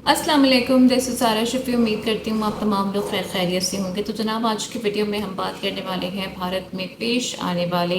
अस्सलाम वालेकुम। जैसे सारा शफ़ी, उम्मीद करती हूँ आप तमाम लोग खैर खैरियत से होंगे। तो जनाब, आज की वीडियो में हम बात करने वाले हैं भारत में पेश आने वाले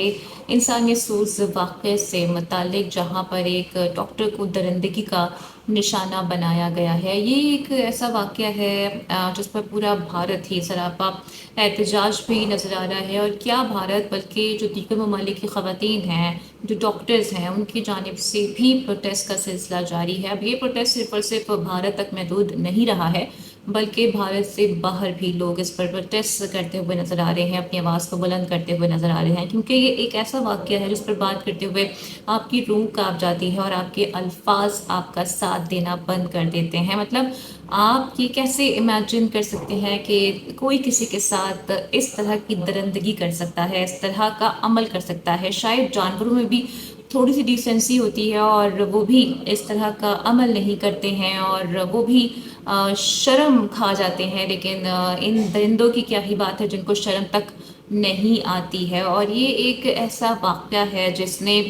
इंसानियत सूज़ वाक़े से मुतालिक, जहाँ पर एक डॉक्टर को दरिंदगी का निशाना बनाया गया है। ये एक ऐसा वाक़या है जिस पर पूरा भारत ही सरापा एहतजाज भी नज़र आ रहा है। और क्या भारत, बल्कि जो दीगर ममालिक की ख़वातीन हैं, जो डॉक्टर्स हैं, उनकी जानिब से भी प्रोटेस्ट का सिलसिला जारी है। अब ये प्रोटेस्ट सिर्फ और सिर्फ भारत तक महदूद नहीं रहा है, बल्कि भारत से बाहर भी लोग इस पर प्रोटेस्ट करते हुए नज़र आ रहे हैं, अपनी आवाज़ को बुलंद करते हुए नज़र आ रहे हैं। क्योंकि ये एक ऐसा वाक़या है जिस पर बात करते हुए आपकी रूह काँप जाती है और आपके अल्फाज आपका साथ देना बंद कर देते हैं। मतलब आप ये कैसे इमेजिन कर सकते हैं कि कोई किसी के साथ इस तरह की दरिंदगी कर सकता है, इस तरह का अमल कर सकता है। शायद जानवरों में भी थोड़ी सी डिसेंसी होती है और वो भी इस तरह का अमल नहीं करते हैं, और वो भी शर्म खा जाते हैं। लेकिन इन दरिंदों की क्या ही बात है जिनको शर्म तक नहीं आती है। और ये एक ऐसा वाक़या है जिसने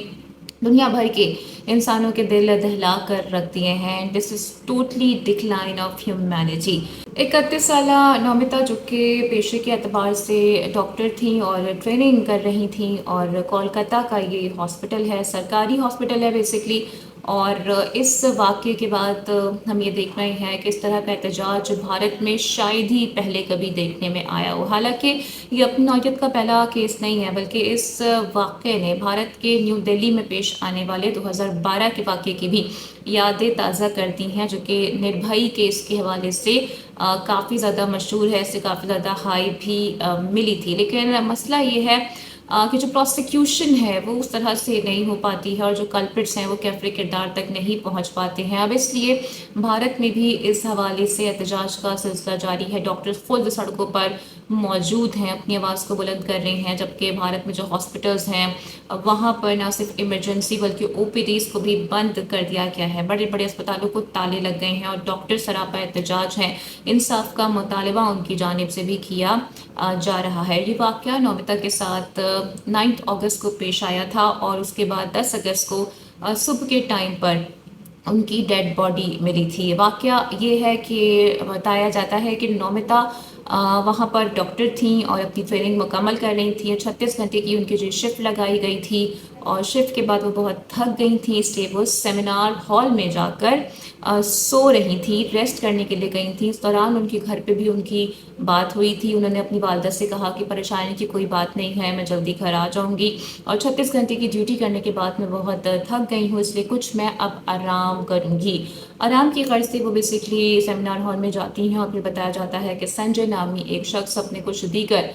दुनिया भर के इंसानों के दिल दहला कर रख दिए हैं। This is totally decline of humanity. 31 साला नौमिता, जो कि पेशे के एतबार से डॉक्टर थी और ट्रेनिंग कर रही थी, और कोलकाता का ये हॉस्पिटल है, सरकारी हॉस्पिटल है बेसिकली। और इस वाक़े के बाद हम ये देख रहे हैं कि इस तरह का एहतजाज भारत में शायद ही पहले कभी देखने में आया हो। हालांकि ये अपनी नौयत का पहला केस नहीं है, बल्कि इस वाक़े ने भारत के न्यू दिल्ली में पेश आने वाले 2012 के वाक़े की भी यादें ताज़ा कर दी हैं, जो कि निर्भया केस के हवाले से काफ़ी ज़्यादा मशहूर है, इससे काफ़ी ज़्यादा हाइप भी मिली थी। लेकिन मसला ये है कि जो प्रोसिक्यूशन है वो उस तरह से नहीं हो पाती है, और जो कल्प्रिट्स हैं वो कैफरे किरदार तक नहीं पहुंच पाते हैं। अब इसलिए भारत में भी इस हवाले से एहतजाज का सिलसिला जारी है। डॉक्टर्स खुद सड़कों पर मौजूद हैं, अपनी आवाज़ को बुलंद कर रहे हैं। जबकि भारत में जो हॉस्पिटल्स हैं वहाँ पर न सिर्फ इमरजेंसी बल्कि ओपीडीज़ को भी बंद कर दिया गया है। बड़े बड़े अस्पतालों को ताले लग गए हैं और डॉक्टर सरापा एहतजाज हैं। इंसाफ का मुतालबा उनकी जानिब से भी किया जा रहा है। ये वाक़या नौमिता के साथ 9 अगस्त को पेश आया था, और उसके बाद 10 अगस्त को सुबह के टाइम पर उनकी डेड बॉडी मिली थी। वाक़या ये है कि बताया जाता है कि नौमिता वहाँ पर डॉक्टर थीं और अपनी ट्रेनिंग मुकम्मल कर रही थी। 36 घंटे की उनकी जो शिफ्ट लगाई गई थी, और शिफ्ट के बाद वो बहुत थक गई थी, इसलिए वो सेमिनार हॉल में जाकर सो रही थी, रेस्ट करने के लिए गई थी। इस दौरान उनके घर पे भी उनकी बात हुई थी। उन्होंने अपनी वालदा से कहा कि परेशानी की कोई बात नहीं है, मैं जल्दी घर आ जाऊँगी, और 36 घंटे की ड्यूटी करने के बाद मैं बहुत थक गई हूँ, इसलिए कुछ मैं अब आराम करूँगी। आराम की गर्ज से वो बेसिकली सेमिनार हॉल में जाती हैं, और फिर बताया जाता है कि संजय नामी एक शख्स अपने कुछ दीगर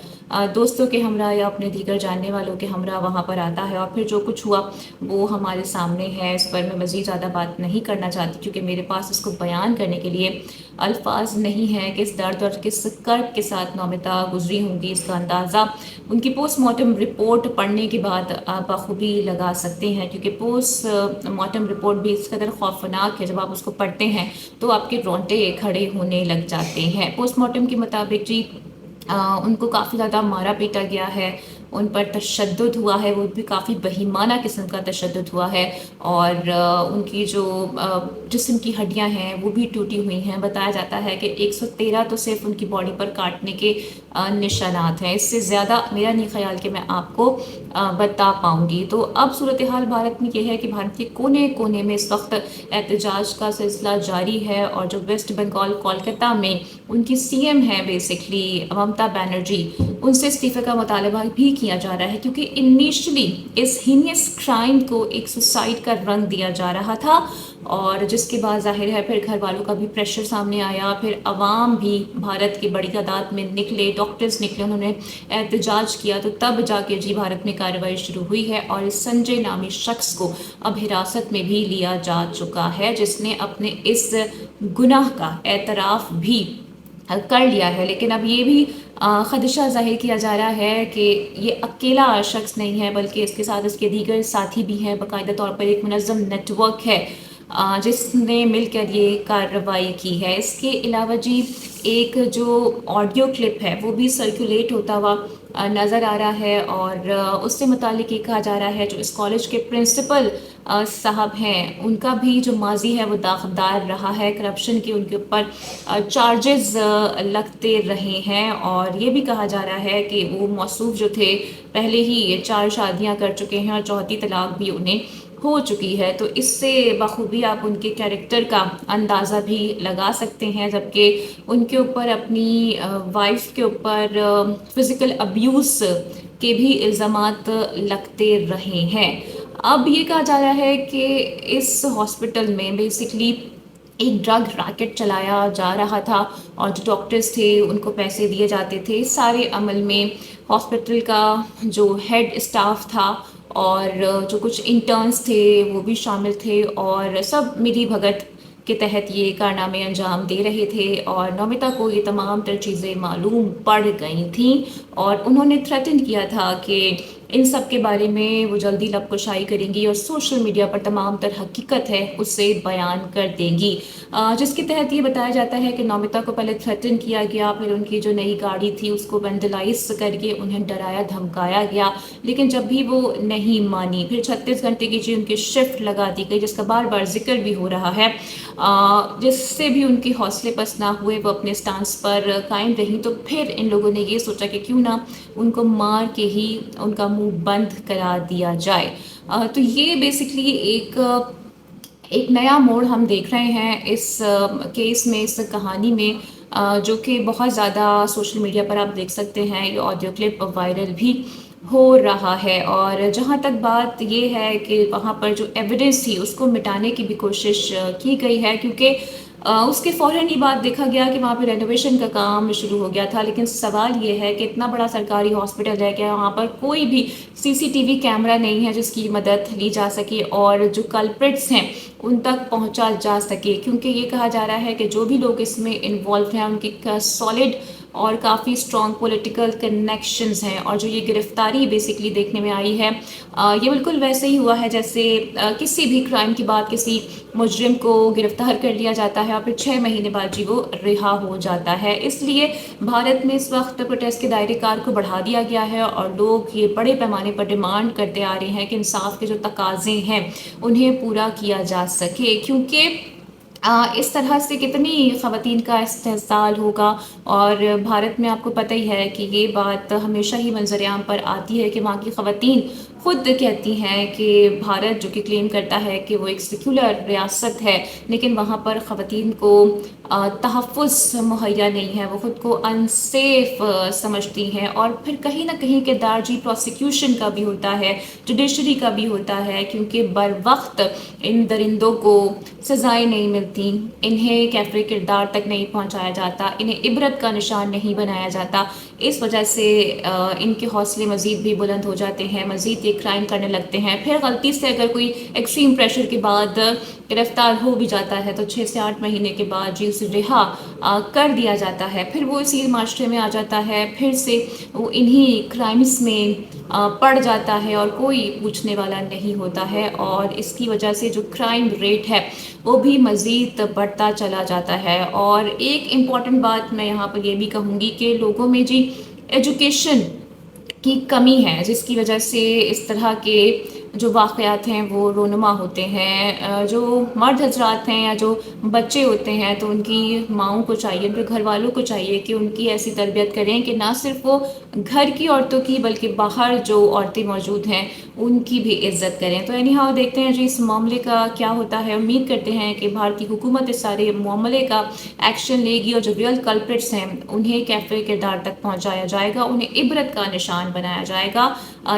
दोस्तों के हमरा या अपने दीगर जानने वालों के हमरा वहाँ पर आता है। और फिर जो कुछ हुआ वो हमारे सामने है। इस पर मैं मज़ीद ज़्यादा बात नहीं करना चाहती, क्योंकि मेरे पास इसको बयान करने के लिए अल्फाज नहीं है। किस दर्द और किस कर्ब के साथ नौमिता गुजरी होंगी, इसका अंदाज़ा उनकी पोस्टमार्टम रिपोर्ट पढ़ने के बाद आप बखूबी लगा सकते हैं। क्योंकि पोस्टमार्टम रिपोर्ट भी इस कदर खौफनाक है, जब आप उसको पढ़ते हैं तो आपके रोंगटे खड़े होने लग जाते हैं। पोस्टमार्टम के मुताबिक जी उनको काफ़ी ज़्यादा मारा पीटा गया है, उन पर तशद्दुद हुआ है, वो भी काफ़ी बहीमाना किस्म का तशद्दुद हुआ है। और उनकी जो जिस्म की हड्डियां हैं वो भी टूटी हुई हैं। बताया जाता है कि 113 तो सिर्फ उनकी बॉडी पर काटने के निशानात हैं। इससे ज़्यादा मेरा नहीं ख्याल कि मैं आपको बता पाऊँगी। तो अब सूरत हाल भारत में ये है कि भारत के कोने कोने में इस वक्त एहतजाज का सिलसिला जारी है। और जो वेस्ट बंगाल कोलकाता में उनकी सीएम है बेसिकली ममता बनर्जी, उनसे इस्तीफे का मुतालबा भी किया जा रहा है। क्योंकि इनिशियली इस हीनियस क्राइम को एक सुसाइड का रंग दिया जा रहा था, और जिसके बाद जाहिर है फिर घर वालों का भी प्रेशर सामने आया, फिर अवाम भी भारत की बड़ी तादाद में निकले, डॉक्टर्स निकले, उन्होंने एहतजाज किया। तो तब जाके जी भारत में कार्रवाई शुरू हुई है, और इस संजय नामी शख्स को अब हिरासत में भी लिया जा चुका है, जिसने अपने इस गुनाह का एतराफ़ भी कर लिया है। लेकिन अब ये भी खदशा जाहिर किया जा रहा है कि ये अकेला शख्स नहीं है, बल्कि इसके साथ इसके दीगर साथी भी हैं। बाकायदा तौर पर एक मुनज़्ज़म नेटवर्क है जिसने मिलकर ये कार्रवाई की है। इसके अलावा जी एक जो ऑडियो क्लिप है वो भी सर्कुलेट होता हुआ नज़र आ रहा है, और उससे मुतालिक ये कहा जा रहा है जो इस कॉलेज के प्रिंसिपल साहब हैं, उनका भी जो माजी है वो दागदार रहा है करप्शन की, उनके ऊपर चार्जेस लगते रहे हैं और ये भी कहा जा रहा है कि वो मौसूफ जो थे पहले ही 4 शादियां कर चुके हैं और चौथी तलाक भी उन्हें हो चुकी है। तो इससे बखूबी आप उनके कैरेक्टर का अंदाज़ा भी लगा सकते हैं, जबकि उनके ऊपर अपनी वाइफ के ऊपर फिज़िकल अब्यूज़ के भी इल्ज़ामात लगते रहे हैं। अब ये कहा जा रहा है कि इस हॉस्पिटल में बेसिकली एक ड्रग रैकेट चलाया जा रहा था और जो डॉक्टर्स थे उनको पैसे दिए जाते थे। इस सारे अमल में हॉस्पिटल का जो हेड स्टाफ था और जो कुछ इंटर्न्स थे वो भी शामिल थे और सब मिली भगत के तहत ये कारनामे अंजाम दे रहे थे और नौमिता को ये तमाम तर चीज़ें मालूम पड़ गई थीं और उन्होंने थ्रेटन किया था कि इन सब के बारे में वो जल्दी लबकुशाई करेंगी और सोशल मीडिया पर तमाम तर हकीकत है उससे बयान कर देंगी, जिसके तहत ये बताया जाता है कि नौमिता को पहले थ्रेटन किया गया, फिर उनकी जो नई गाड़ी थी उसको वेंडलाइज करके उन्हें डराया धमकाया गया, लेकिन जब भी वो नहीं मानी फिर 36 घंटे की जी उनकी शिफ्ट लगा दी गई, जिसका बार बार जिक्र भी हो रहा है, जिससे भी उनके हौसले पस्त ना हुए, वो अपने स्टांस पर कायम रही। तो फिर इन लोगों ने ये सोचा कि क्यों ना उनको मार के ही उनका मुंह बंद करा दिया जाए। तो ये बेसिकली एक नया मोड़ हम देख रहे हैं इस केस में, इस कहानी में, जो कि बहुत ज़्यादा सोशल मीडिया पर आप देख सकते हैं। ये ऑडियो क्लिप वायरल भी हो रहा है और जहाँ तक बात ये है कि वहाँ पर जो एविडेंस थी उसको मिटाने की भी कोशिश की गई है, क्योंकि उसके फ़ौरन ही बाद देखा गया कि वहाँ पे रेनोवेशन का काम शुरू हो गया था। लेकिन सवाल ये है कि इतना बड़ा सरकारी हॉस्पिटल है कि वहाँ पर कोई भी सीसीटीवी कैमरा नहीं है जिसकी मदद ली जा सके और जो कल्प्रिट्स हैं उन तक पहुँचा जा सके, क्योंकि ये कहा जा रहा है कि जो भी लोग इसमें इन्वॉल्व हैं उनकी सॉलिड और काफ़ी स्ट्रॉन्ग पॉलिटिकल कनेक्शंस हैं और जो ये गिरफ्तारी बेसिकली देखने में आई है, ये बिल्कुल वैसे ही हुआ है जैसे किसी भी क्राइम के बाद किसी मुजरिम को गिरफ्तार कर लिया जाता है और फिर 6 महीने बाद जी वो रिहा हो जाता है। इसलिए भारत में इस वक्त प्रोटेस्ट के दायरे कार को बढ़ा दिया गया है और लोग ये बड़े पैमाने पर डिमांड करते आ रहे हैं कि इंसाफ के जो तकाजे हैं उन्हें पूरा किया जा सके, क्योंकि इस तरह से कितनी ख़वातीन का इस्तेहसाल होगा। और भारत में आपको पता ही है कि ये बात हमेशा ही मंजर-ए-आम पर आती है कि वहाँ की ख़वातीन खुद कहती हैं कि भारत जो कि क्लेम करता है कि वो एक सेक्युलर रियासत है, लेकिन वहाँ पर ख़वातीन को तहफ़्फ़ुज़ मुहैया नहीं है, वो ख़ुद को अनसेफ समझती हैं और फिर कहीं ना कहीं किरदारजी प्रोसिक्यूशन का भी होता है, जुडिशरी का भी होता है, क्योंकि बर वक्त इन दरिंदों को सज़ाएं नहीं मिलती, इन्हें कैफ़े किरदार तक नहीं पहुंचाया जाता, इन्हें इबरत का निशान नहीं बनाया जाता। इस वजह से इनके हौसले मज़ीद भी बुलंद हो जाते हैं, मज़ीद ये क्राइम करने लगते हैं। फिर गलती से अगर कोई एक्सट्रीम प्रेशर के बाद गिरफ्तार हो भी जाता है तो 6 से 8 महीने के बाद जी उसे रिहा कर दिया जाता है, फिर वो इसी माशरे में आ जाता है, फिर से वो इन्हीं क्राइम्स में पड़ जाता है और कोई पूछने वाला नहीं होता है और इसकी वजह से जो क्राइम रेट है वो भी मज़ीद बढ़ता चला जाता है। और एक इम्पॉर्टेंट बात मैं यहाँ पर ये भी कहूँगी कि लोगों में जी एजुकेशन की कमी है, जिसकी वजह से इस तरह के जो वाक़यात हैं वो रोनुमा होते हैं। जो मर्द हजरात हैं या जो बच्चे होते हैं तो उनकी माँओं को चाहिए, उनके घर वालों को चाहिए कि उनकी ऐसी तरबियत करें कि ना सिर्फ वो घर की औरतों की बल्कि बाहर जो औरतें मौजूद हैं उनकी भी इज़्ज़त करें। तो एनी हाउ देखते हैं जी इस मामले का क्या होता है। उम्मीद करते हैं कि भारतीय हुकूमत इस सारे मामले का एक्शन लेगी और जो रियल कल्प्रिट्स हैं उन्हें कैफ़े किरदार तक पहुँचाया जाएगा, उन्हें इबरत का निशान बनाया जाएगा,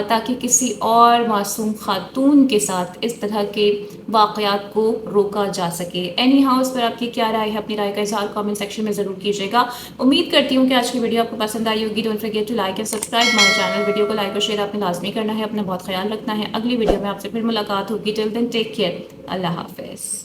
ताकि किसी और मासूम खातून के साथ इस तरह के वाक़यात को रोका जा सके। एनी हाउ इस पर आपकी क्या राय है, अपनी राय का इज़हार कमेंट सेक्शन में ज़रूर कीजिएगा। उम्मीद करती हूँ कि आज की वीडियो आपको पसंद आई होगी। Don't forget to like and subscribe my channel. Video को लाइक और शेयर आपने लाजमी करना है, अपना बहुत ख्याल रखना है। अगली वीडियो में आपसे फिर मुलाकात होगी। टिल देन टेक केयर, अल्लाह हाफ़िज़।